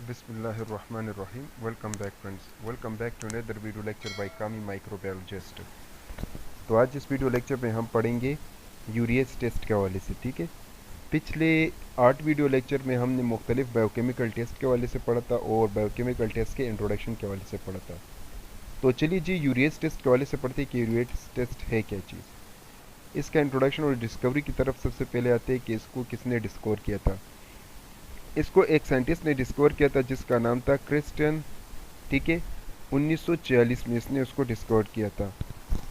Bismillahirrahmanirrahim. Welcome back friends. Welcome back to another video lecture by Kami Microbiologist. तो आज इस video lecture में हम पढ़ेंगे यूरिएस टेस्ट के हवाले से। ठीक है, पिछले 8 वीडियो लेक्चर में हमने मुख्तलिफ बायोकेमिकल टेस्ट के हवाले से पढ़ा था और बायोकेमिकल टेस्ट के इंट्रोडक्शन के हवाले से पढ़ा था। तो चलिए जी यूरिएस टेस्ट के हवाले से पढ़ते हैं कि यूरिएस टेस्ट है क्या चीज़। इसका इंट्रोडक्शन और डिस्कवरी की तरफ सबसे पहले आते हैं कि इसको किसने डिस्कवर किया था। इसको एक साइंटिस्ट ने डिस्कवर किया था जिसका नाम था क्रिस्टियन। ठीक है, 1946 में इसने उसको डिस्कवर किया था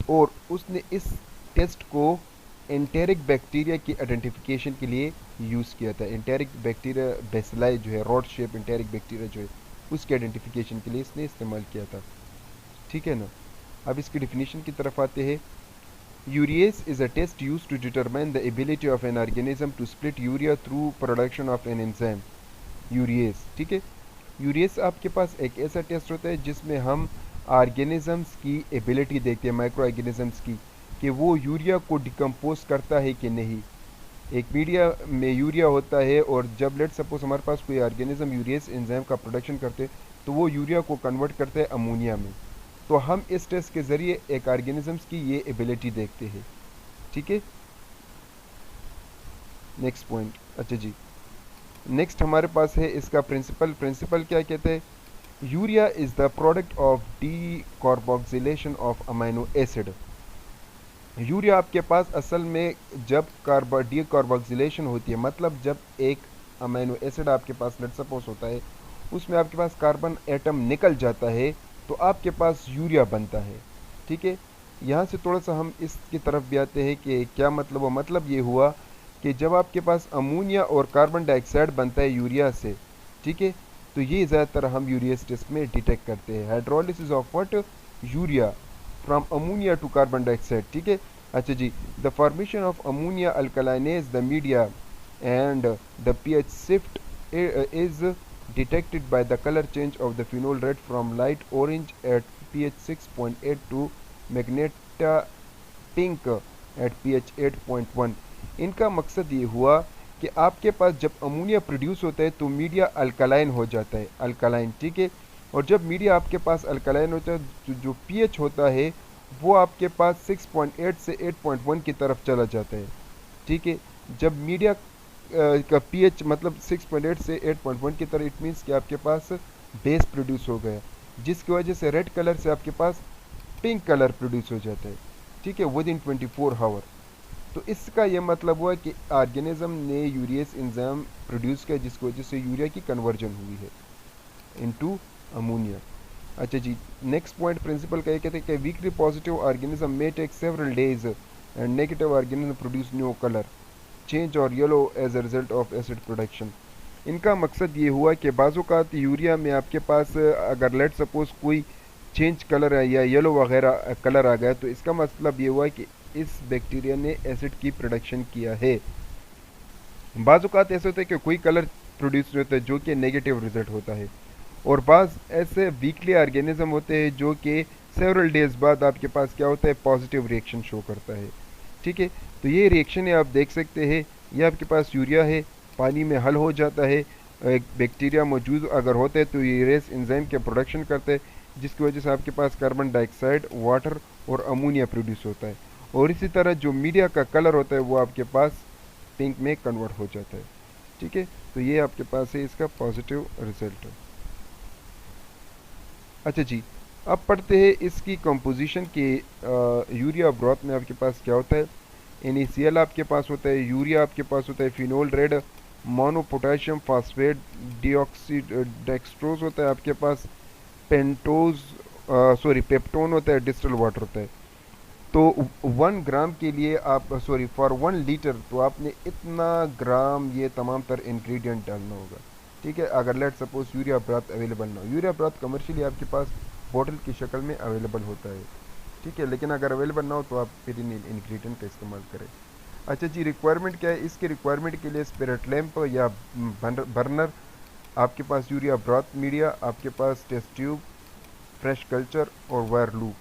और उसने इस टेस्ट को एंटेरिक बैक्टीरिया की आइडेंटिफिकेशन के लिए यूज़ किया था। एंटेरिक बैक्टीरिया बेसिलाई जो है, रॉड शेप एंटेरिक बैक्टीरिया जो है, उसके आइडेंटिफिकेशन के लिए इसने इस्तेमाल किया था। ठीक है ना। अब इसकी डिफिनीशन की तरफ आते हैं। Urease is a test use to determine the ability of an organism to split urea through production of an enzyme urease. ठीक है, यूरिएस आपके पास एक ऐसा टेस्ट होता है जिसमें हम ऑर्गेनिजम्स की एबिलिटी देखते हैं, माइक्रो ऑर्गेनिजम्स की, कि वो यूरिया को डिकम्पोज करता है कि नहीं। एक मीडिया में यूरिया होता है और जब लेट सपोज हमारे पास कोई ऑर्गेनिज्म यूरिएस एंजाइम का प्रोडक्शन करते हैं तो वो यूरिया को कन्वर्ट करते हैं अमोनिया में। तो हम इस टेस्ट के ज़रिए एक ऑर्गेनिजम्स की ये एबिलिटी देखते हैं। ठीक है, नेक्स्ट पॉइंट। अच्छा जी, नेक्स्ट हमारे पास है इसका प्रिंसिपल क्या कहते हैं। Urea is the product of D carboxylation of amino acid. Urea आपके पास असल में जब डी कार्बोक्सिलेशन होती है, मतलब जब एक अमाइनो एसिड आपके पास लेट सपोज होता है, उसमें आपके पास कार्बन एटम निकल जाता है तो आपके पास यूरिया बनता है। ठीक है, यहाँ से थोड़ा सा हम इसकी तरफ भी आते हैं कि क्या मतलब हुआ। मतलब ये हुआ कि जब आपके पास अमोनिया और कार्बन डाइऑक्साइड बनता है यूरिया से, ठीक है, तो ये ज़्यादातर हम यूरियस टेस्ट में डिटेक्ट करते हैं। Hydrolysis of what, urea from ammonia to carbon dioxide. ठीक है। अच्छा जी, the formation of ammonia alkalinises the media and the pH shift is detected by the color change of the phenol red from light orange at pH 6.8 to magenta pink at pH 8.1। इनका मकसद ये हुआ कि आपके पास जब ammonia produce होता है तो मीडिया अल्कलाइन हो जाता है, अल्कलाइन। ठीक है, और जब मीडिया आपके पास अल्कलाइन होता है तो जो पीएच होता है वो आपके पास 6.8 से 8.1 की तरफ चला जाता है। ठीक है, जब मीडिया का पीएच मतलब 6.8 से 8.1 की तरह, इट मीन्स कि आपके पास बेस प्रोड्यूस हो गया, जिसकी वजह से रेड कलर से आपके पास पिंक कलर प्रोड्यूस हो जाता है। ठीक है, विद इन 24 आवर। तो इसका यह मतलब हुआ कि ऑर्गेनिज्म ने यूरियस एंजाइम प्रोड्यूस किया जिसकी वजह से यूरिया की कन्वर्जन हुई है इनटू अमोनिया। अच्छा जी, नेक्स्ट पॉइंट प्रिंसिपल का ये कहते हैं कि weakly positive organism may take several days and negative organism produce new colour change और yellow as a result of acid production. इनका मकसद ये हुआ कि बाज़ात यूरिया में आपके पास अगर लेट सपोज कोई चेंज कलर है या येलो वगैरह कलर आ गया तो इसका मतलब ये हुआ कि इस बैक्टीरिया ने एसिड की प्रोडक्शन किया है। बाज़ात ऐसे होता है कि कोई कलर प्रोड्यूस होता है जो कि नेगेटिव रिजल्ट होता है, और बाज़ ऐसे वीकली ऑर्गेनिज्म होते हैं जो कि सेवरल डेज बाद आपके पास क्या होता है, पॉजिटिव रिएक्शन शो करता है। ठीक है, तो ये रिएक्शन है आप देख सकते हैं। ये आपके पास यूरिया है, पानी में हल हो जाता है, एक बैक्टीरिया मौजूद अगर होते हैं तो ये रेस एंजाइम के प्रोडक्शन करते हैं जिसकी वजह से आपके पास कार्बन डाइऑक्साइड, वाटर और अमोनिया प्रोड्यूस होता है, और इसी तरह जो मीडिया का कलर होता है वो आपके पास पिंक में कन्वर्ट हो जाता है। ठीक है, तो ये आपके पास है इसका पॉजिटिव रिजल्ट। अच्छा जी, अब पढ़ते हैं इसकी कंपोजिशन के। यूरिया ब्रॉथ में आपके पास क्या होता है। NaCl आपके पास होता है, यूरिया आपके पास होता है, phenol red, mono potassium phosphate deoxy dextrose होता है आपके पास, पेंटोज पेप्टोन होता है, डिस्टिल वाटर होता है। तो 1 ग्राम के लिए आप फॉर 1 लीटर तो आपने इतना ग्राम ये तमाम तर इंग्रेडिएंट डालना होगा। ठीक है, अगर let suppose urea breath available ना हो, यूरिया ब्राथ कमर्शियली आपके पास बॉटल की शक्ल में अवेलेबल होता है। ठीक है, लेकिन अगर अवेलेबल ना हो तो आप फिर इन इंग्रेडिएंट का इस्तेमाल करें। अच्छा जी, रिक्वायरमेंट क्या है। इसके रिक्वायरमेंट के लिए स्पिरिट लैंप या बर्नर, आपके पास यूरिया ब्राथ मीडिया, आपके पास टेस्ट ट्यूब, फ्रेश कल्चर और वायर लूप।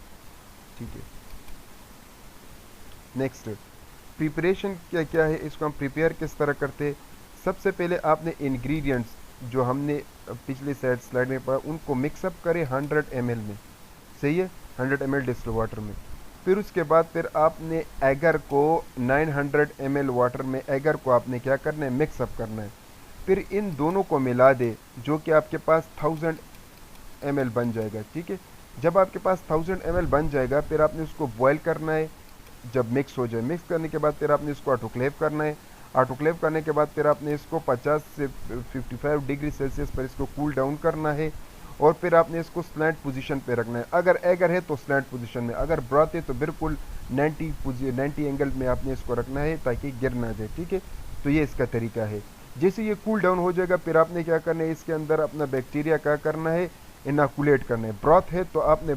ठीक है, नेक्स्ट प्रिपरेशन क्या क्या है, इसको हम प्रिपेयर किस तरह करते हैं। सबसे पहले आपने इंग्रेडिएंट्स जो हमने पिछले स्लाइड में पढ़ा, उनको मिक्सअप करें 100 ml में, सही है, 100 ml डिस्टिल वाटर में। फिर उसके बाद फिर आपने एगर को 900 ml वाटर में एगर को आपने क्या करना है, मिक्सअप करना है। फिर इन दोनों को मिला दे, जो कि आपके पास 1000 ml बन जाएगा, ठीक है। जब आपके पास 1000 ml बन जाएगा, फिर आपने उसको बॉयल करना है। जब मिक्स हो जाए, मिक्स करने के बाद फिर आपने इसको ऑटोक्लेव करना है। ऑटोक्लेव करने के बाद फिर आपने इसको 50 से 55 डिग्री सेल्सियस पर इसको कूल डाउन करना है। और फिर आपने इसको स्लैंट पोजीशन पे रखना है। अगर एगर है तो स्लैंट पोजीशन में, अगर ब्रॉथ है तो बिल्कुल 90 एंगल में आपने इसको रखना है ताकि गिर ना जाए, ठीक है। तो ये इसका तरीका है। जैसे ये कूल डाउन हो जाएगा, फिर आपने क्या करना है, इसके अंदर अपना बैक्टीरिया क्या करना है, इनाकुलेट करना है। ब्रॉथ है तो आपने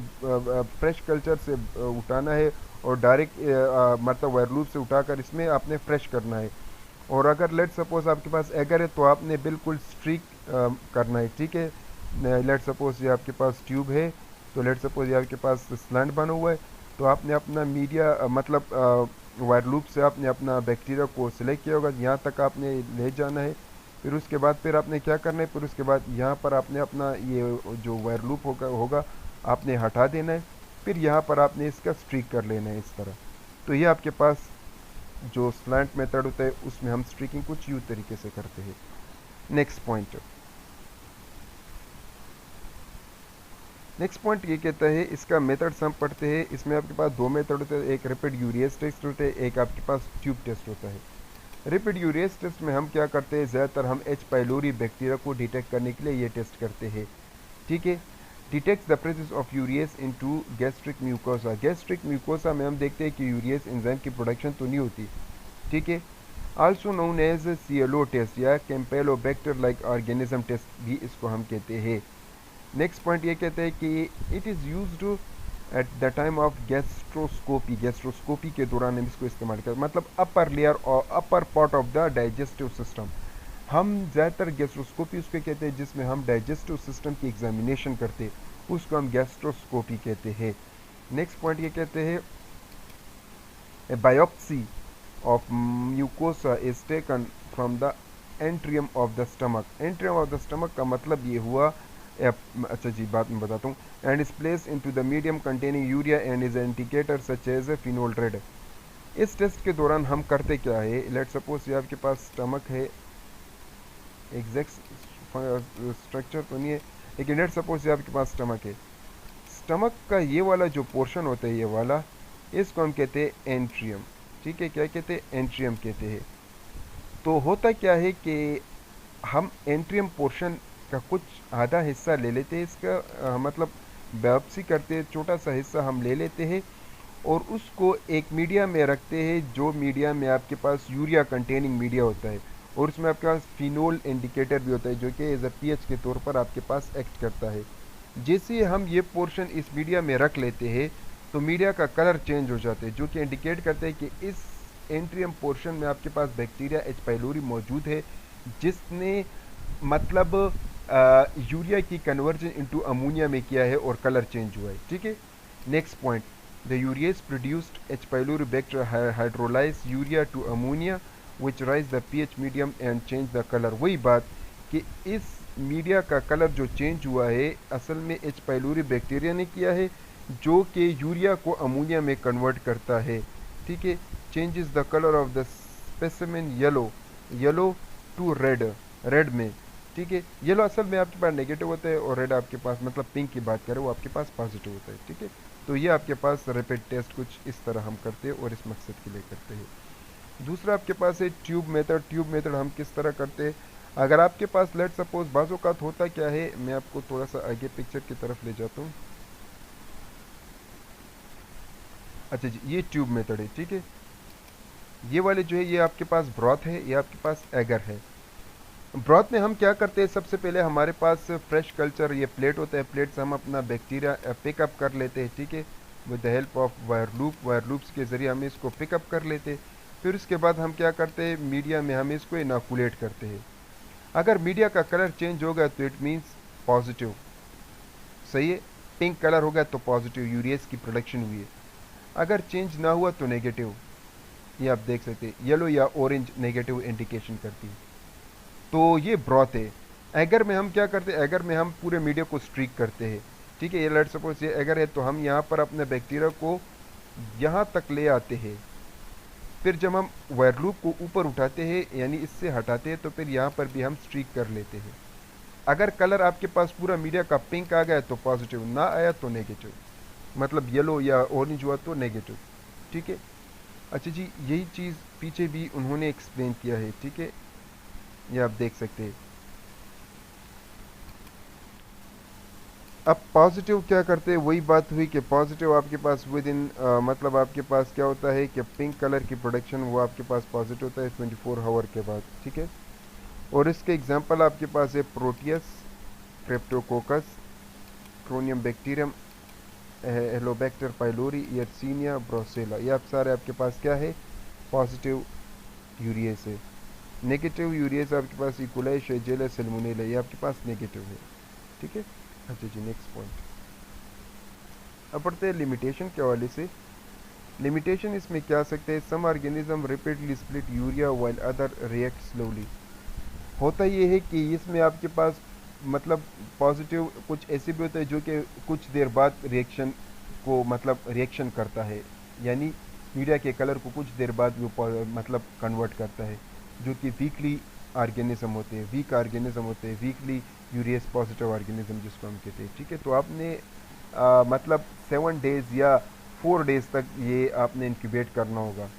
फ्रेश कल्चर से उठाना है और डायरेक्ट मतलब वायरलूप से उठाकर इसमें आपने फ्रेश करना है। और अगर लेट सपोज आपके पास एगर है तो आपने बिल्कुल स्ट्रीक करना है, ठीक है। लेट सपोज ये आपके पास ट्यूब है, तो लेट सपोज ये आपके पास स्लैंड बना हुआ है, तो आपने अपना मीडिया मतलब वायरलूप से आपने अपना बैक्टीरिया को सिलेक्ट किया होगा, यहाँ तक आपने ले जाना है। फिर उसके बाद फिर आपने क्या करना है, फिर उसके बाद यहाँ पर आपने अपना ये जो वायरलूप होगा आपने हटा देना है। फिर यहाँ पर आपने इसका स्ट्रीक कर लेना है इस तरह। तो ये आपके पास जो स्लैंट मेथड होता है उसमें हम स्ट्रीकिंग कुछ यूँ तरीके से करते हैं। नेक्स्ट पॉइंट ये कहता है, इसका मेथड्स हम पढ़ते हैं। इसमें आपके पास दो मेथड होते हैं, एक रैपिड यूरियस टेस्ट होता है, एक आपके पास ट्यूब टेस्ट होता है। रैपिड यूरियस टेस्ट में हम क्या करते हैं, ज़्यादातर हम एच पाइलोरी बैक्टीरिया को डिटेक्ट करने के लिए ये टेस्ट करते हैं, ठीक है। Detects the presence of urease into gastric mucosa. Gastric mucosa में हम देखते हैं कि यूरियस एंजाइम की प्रोडक्शन तो नहीं होती, ठीक है। Also known as CLO test या कैम्पेलोबैक्टर लाइक ऑर्गेनिज्म टेस्ट भी इसको हम कहते हैं। नेक्स्ट पॉइंट ये कहते हैं कि it is used at the time of gastroscopy. Gastroscopy के दौरान हम इसको इस्तेमाल करते हैं, मतलब अपर लेयर और upper part of the digestive system. हम ज़्यादातर गैस्ट्रोस्कोपी उसको कहते हैं जिसमें हम डाइजेस्टिव सिस्टम की एग्जामिनेशन करते हैं, उसको हम गैस्ट्रोस्कोपी कहते हैं। नेक्स्ट पॉइंट ये कहते हैं, a biopsy of mucosa is taken from the antrum of the stomach. Antrum of the stomach का मतलब ये हुआ, अच्छा जी बात मैं बताता हूँ, and is place into the medium containing urea and is indicator such as a phenol red. इस टेस्ट के दौरान हम करते क्या है, लेट सपोज ये आपके पास स्टमक है, एग्जैक्ट स्ट्रक्चर तो नहीं है लेकिन लेट सपोज ये आपके पास स्टमक है। स्टमक का ये वाला जो पोर्शन होता है, ये वाला, इसको हम कहते हैं एंट्रियम, ठीक है। क्या कहते हैं, एंट्रियम कहते हैं। तो होता क्या है कि हम एंट्रियम पोर्शन का कुछ आधा हिस्सा ले लेते हैं, इसका मतलब बायोप्सी करते हैं, छोटा सा हिस्सा हम ले लेते हैं और उसको एक मीडिया में रखते हैं, जो मीडिया में आपके पास यूरिया कंटेनिंग मीडिया होता है और उसमें आपके पास फिनोल इंडिकेटर भी होता है जो कि एज अ पीएच के तौर पर आपके पास एक्ट करता है। जैसे हम ये पोर्शन इस मीडिया में रख लेते हैं तो मीडिया का कलर चेंज हो जाता है, जो कि इंडिकेट करता है कि इस एंट्रियम पोर्शन में आपके पास बैक्टीरिया एच पाइलोरी मौजूद है, जिसने मतलब यूरिया की कन्वर्जन इनटू अमोनिया में किया है और कलर चेंज हुआ है, ठीक है। Next point, the urease produced H pylori bacteria hydrolyse urea to ammonia which rise the pH medium and change the colour. वही बात कि इस मीडिया का कलर जो चेंज हुआ है असल में एच पाइलोरी बैक्टीरिया ने किया है, जो कि यूरिया को अमोनिया में कन्वर्ट करता है, ठीक है। Changes the colour of the specimen yellow to red, red में, ठीक है। येलो असल में आपके पास नेगेटिव होता है और रेड आपके पास मतलब पिंक की बात करें वो आपके पास पॉजिटिव होता है, ठीक है। तो ये आपके पास रैपिड टेस्ट कुछ इस तरह हम करते हैं और इस मकसद के लिए करते हैं। दूसरा आपके पास है ट्यूब मेथड। ट्यूब मेथड हम किस तरह करते हैं, अगर आपके पास लेट सपोज बाजू का होता क्या है, मैं आपको थोड़ा सा आगे पिक्चर की तरफ ले जाता हूँ। अच्छा जी, ये ट्यूब मेथड है, ठीक है। ये वाले जो है ये आपके पास ब्रॉथ है, ये आपके पास एगर है। ब्रॉथ में हम क्या करते हैं, सबसे पहले हमारे पास फ्रेश कल्चर ये प्लेट होता है, प्लेट से हम अपना बैक्टीरिया पिकअप कर लेते हैं, ठीक है, विद द हेल्प ऑफ वायरलूप्स के ज़रिए हम इसको पिकअप कर लेते हैं। फिर उसके बाद हम क्या करते हैं, मीडिया में हम इसको इनाकुलेट करते हैं। अगर मीडिया का कलर चेंज होगा तो इट मीन्स पॉजिटिव, सही है, पिंक कलर हो गया तो पॉजिटिव यूरियस की प्रोडक्शन हुई है। अगर चेंज ना हुआ तो नेगेटिव, ये आप देख सकते हैं, येलो या ऑरेंज नेगेटिव इंडिकेशन करती है। तो ये ब्रॉथ है। एगर में हम क्या करते हैं, एगर में हम पूरे मीडिया को स्ट्रीक करते हैं। ठीक है, ये लेट सपोज ये एगर है, तो हम यहाँ पर अपने बैक्टीरिया को यहाँ तक ले आते हैं। फिर जब हम वायर लूप को ऊपर उठाते हैं यानी इससे हटाते हैं, तो फिर यहाँ पर भी हम स्ट्रीक कर लेते हैं। अगर कलर आपके पास पूरा मीडिया का पिंक आ गया तो पॉजिटिव, ना आया तो नेगेटिव, मतलब येलो या ऑरेंज हुआ तो नेगेटिव। ठीक है। अच्छा जी, यही चीज़ पीछे भी उन्होंने एक्सप्लेन किया है। ठीक है, ये आप देख सकते हैं। अब पॉजिटिव क्या करते हैं, वही बात हुई कि पॉजिटिव आपके पास विद इन मतलब आपके पास क्या होता है कि पिंक कलर की प्रोडक्शन वो आपके पास पॉजिटिव होता है 24 आवर के बाद। ठीक है। और इसके एग्जांपल आपके पास है Proteus, Cryptococcus, Corynebacterium, Helicobacter pylori, Yersinia, Brucella. ये आप सारे आपके पास क्या है, पॉजिटिव यूरियस है। नेगेटिव यूरियस आपके पास इकोलाई, शेजेला, सल्मोनेला, ये आपके पास नेगेटिव है। ठीक है। अच्छा जी, नेक्स्ट पॉइंट अब पढ़ते हैं लिमिटेशन के हवाले से। लिमिटेशन इसमें क्या आ सकते हैं, some organism repeatedly split urea while other react slowly. होता ये है कि इसमें आपके पास मतलब पॉजिटिव कुछ ऐसे भी होता है जो कि कुछ देर बाद रिएक्शन को मतलब रिएक्शन करता है, यानी यूरिया के कलर को कुछ देर बाद वो मतलब कन्वर्ट करता है, जो कि वीकली ऑर्गेनिज्म होते हैं, वीक ऑर्गेनिज्म होते हैं, वीकली यूरियस पॉजिटिव ऑर्गेनिज्म जिसको हम कहते हैं। ठीक है, तो आपने मतलब 7 डेज या 4 डेज तक ये आपने इंक्यूबेट करना होगा।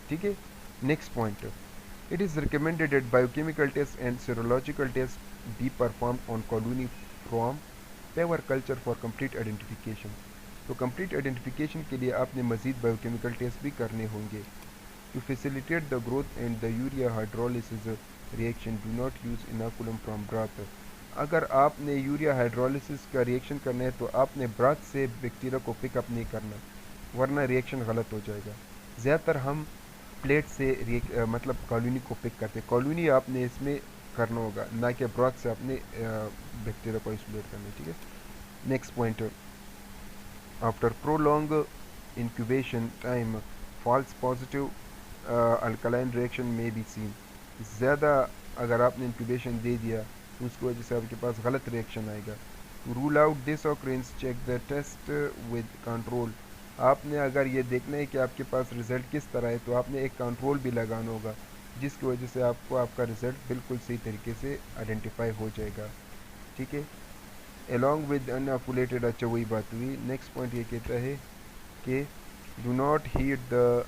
ठीक है। Next point, it is recommended that biochemical tests and serological tests be performed on colony from pair culture for complete identification। तो complete identification के लिए आपने मज़ीद बायोकेमिकल टेस्ट भी करने होंगे। To facilitate the growth and the urea hydrolysis reaction, do not use inoculum from broth। अगर आपने यूरिया हाइड्रोलिसिस का रिएक्शन करना है तो आपने ब्राथ से बैक्टीरिया को पिकअप नहीं करना, वरना रिएक्शन गलत हो जाएगा। ज़्यादातर हम प्लेट से मतलब कॉलोनी को पिक करते हैं, कॉलोनी आपने इसमें करना होगा, ना कि ब्रॉथ से अपने बैक्टीरिया को आइसोलेट करना है। ठीक है। Next point, after prolong incubation time false positive alkaline reaction may be seen. ज़्यादा अगर आपने इंक्यूबेशन दे दिया तो उसकी वजह से आपके पास गलत रिएक्शन आएगा। To rule out this occurrence, check the test with control. आपने अगर ये देखना है कि आपके पास रिज़ल्ट किस तरह है, तो आपने एक कंट्रोल भी लगाना होगा, जिसकी वजह से आपको आपका रिज़ल्ट बिल्कुल सही तरीके से आइडेंटिफाई हो जाएगा। ठीक है। अलॉन्ग विद अनअकुलेटेड, अच्छा वही बात हुई। नेक्स्ट पॉइंट ये कहता है कि do not heat the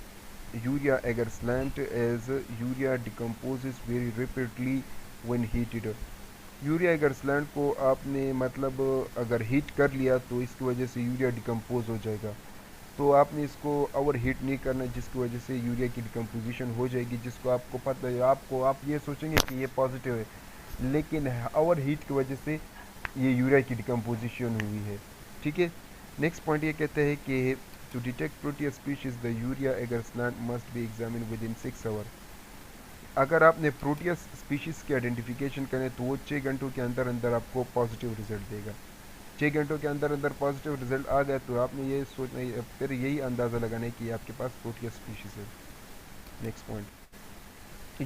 urea agar slant as urea decomposes very rapidly when heated. Urea agar slant को आपने मतलब अगर हीट कर लिया तो इसकी वजह से यूरिया डिकम्पोज हो जाएगा, तो आपने इसको ओवर हीट नहीं करना, जिसकी वजह से यूरिया की डिकम्पोजिशन हो जाएगी, जिसको आपको पता है, आपको आप ये सोचेंगे कि ये पॉजिटिव है, लेकिन ओवर हीट की वजह से ये यूरिया की डिकम्पोजिशन हुई है। ठीक है। नेक्स्ट पॉइंट ये कहते हैं कि to detect Proteus species the urea agar slant must be examine within 6 hour. अगर आपने प्रोटियस स्पीशीज़ की आइडेंटिफिकेशन करें तो वो 6 घंटों के अंदर अंदर आपको पॉजिटिव रिजल्ट देगा। 6 घंटों के अंदर अंदर पॉजिटिव रिजल्ट आ गया तो आपने ये सोचना, फिर यही अंदाज़ा लगाना है कि आपके पास प्रोटियस स्पीशीज़ है। Next point,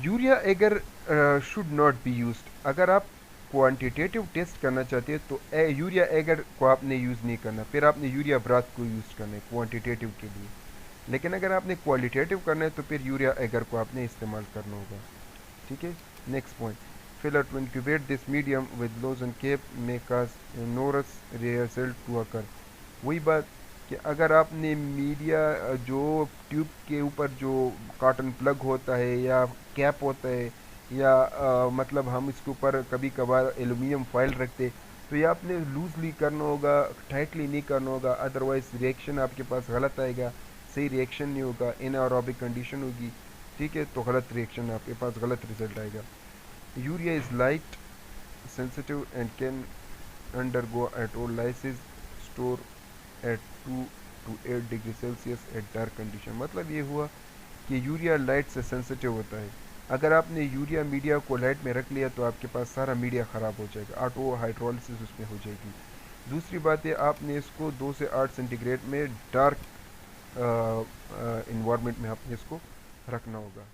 urea agar should not be used. अगर आप क्वांटिटेटिव टेस्ट करना चाहते हैं तो यूरिया एगर को आपने यूज़ नहीं करना, फिर आपने यूरिया ब्राथ को यूज़ करना है क्वांटिटेटिव के लिए। लेकिन अगर आपने क्वालिटेटिव करना है तो फिर यूरिया एगर को आपने इस्तेमाल करना होगा। ठीक है। Next point, failure to incubate this medium with loosened cap may cause नोरस result to occur. वही बात कि अगर आपने मीडिया जो ट्यूब के ऊपर जो कॉटन प्लग होता है या कैप होता है या मतलब हम इसके ऊपर कभी कभार एलुमिनियम फॉइल रखते, तो ये आपने लूजली करना होगा, टाइटली नहीं करना होगा, अदरवाइज रिएक्शन आपके पास गलत आएगा, सही रिएक्शन नहीं होगा, इनएरोबिक कंडीशन होगी। ठीक है, तो गलत रिएक्शन आपके पास गलत रिजल्ट आएगा। Urea is light sensitive and can undergo electrolysis store at 2 to 8 degree Celsius at dark condition. मतलब ये हुआ कि यूरिया लाइट से सेंसिटिव होता है। अगर आपने यूरिया मीडिया को लाइट में रख लिया तो आपके पास सारा मीडिया ख़राब हो जाएगा, ऑटो हाइड्रोलिसिस उसमें हो जाएगी। दूसरी बात है आपने इसको 2 से 8 सेंटीग्रेड में डार्क इन्वायरमेंट में आपने इसको रखना होगा।